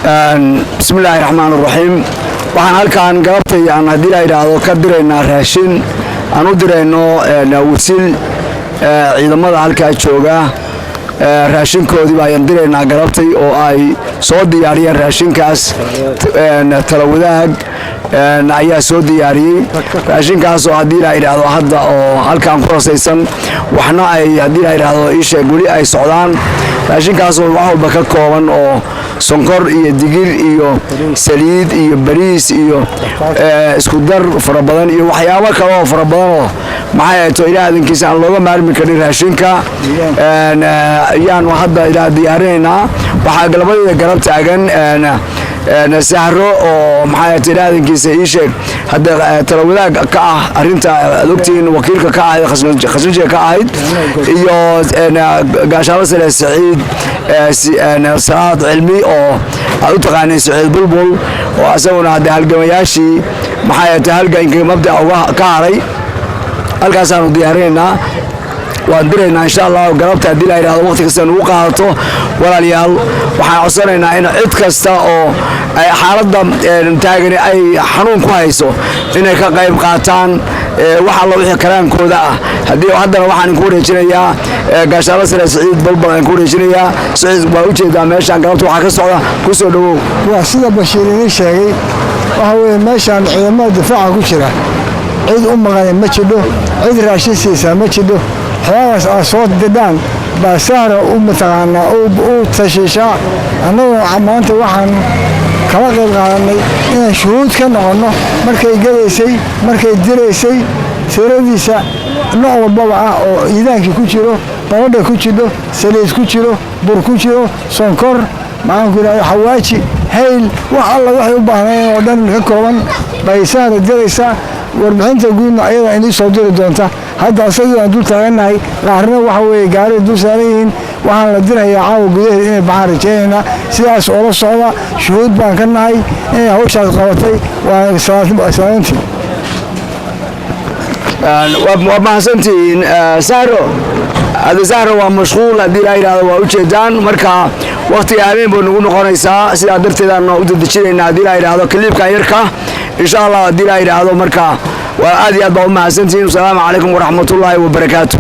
بسم الله الرحمن الرحيم waxaan halkaan galabtay aan hadii la yiraahdo ka direynaa raashin aan u direyno wasiil ciidamada halka jooga raashinkoodii baan direynaa galabtay oo ay soo diyaariyeen raashinkaas tala wadaag ayaa soo diyaariyay raashinkaas oo hadii la yiraahdo hadda oo halkaan ku rasaysan waxna ay hadii la yiraahdo isha guri ay socdaan raashinkaas oo wax walba ka kooban oo sonkor iyo digir iyo saliid iyo bariis iyo isku dar fara badan iyo waxyaabo kale oo fara badan oo maxay to ilaadankiisa aan looga maarmi karin raashinka ayaan hadda ilaa diyaarinayna waxa galabada garab taagan sahro oo maxay to ilaadankiisa ii sheeg hadda tala wadaag ka ah arinta doctor wakiilka ka ah khasnajiga ka ahayd iyo gaashaabo sare Saciid salaad cilmi oo u taqaanay Saciid bulbul oo asaguna hadda halgamayaashii maxay tahay halganka mabda'a ka haray halkaas aan diyaarinayna waan direynaa insha Allah galabta hadii la yiraahdo waqti kasta uu qaadato walaaliyaal waxaan codsanaynaa in cid kasta oo ay xaaladda taagan ay xanuun ku hayso inay ka qayb qaataan waxa la wixii karaankooda ah hadii haddana waxaan ku wareejinayaa gaashaabo sare Saciid bulbul aan ku wareejinayaa Saciid waa u jeedaa meeshaan galabta waxa ka socda ku soo dhawow waa sida Bashiir sheegay waxa weeye meeshaan ciidamada difaaca ku jira cid u maqan ma jiro cid raashin siisa ma jiro xawaas soo dadaan baasara u mataqaana oo tashiisha annaga maanta waxaan kala qayb qaadanay in shuruud ka noqono markay galeysay markay direysay tiradiisa nooc walba oo ciidankii ku jiro baradha ku jiro saliid ku jiro bur ku jiro sonkor maxaan ku yiraahdaa xawaaji hayl wax alla waxay u baahnayeen oo dhan ka kooban baasara direysa warbixinta guudna ayada inay soo diri doonta hadda asagii aan dul taaganahay qaarna waxa weeye gaari dul saarayeen waxaan la dirayaa caawa gudaheeda inay baxaan rajeynayna sidaas oo la socda shuhuud baan ka nahay inay hawshaas qabatay waa salaantii waa mahadsantihiin Zahro waa mashquul hadii la yiraahdo waa u jeedaan marka waqtiga habeen buu nagu noqonaysaa sidaa darteed aan u dadajinaynaa hadii la yiraahdo kliibka yarka insha Allah hadii la yiraahdo marka waa aad iyo aad baa u mahadsantihiin. Assalaamu calaykum wa rahmatullaahi wa barakaatuh.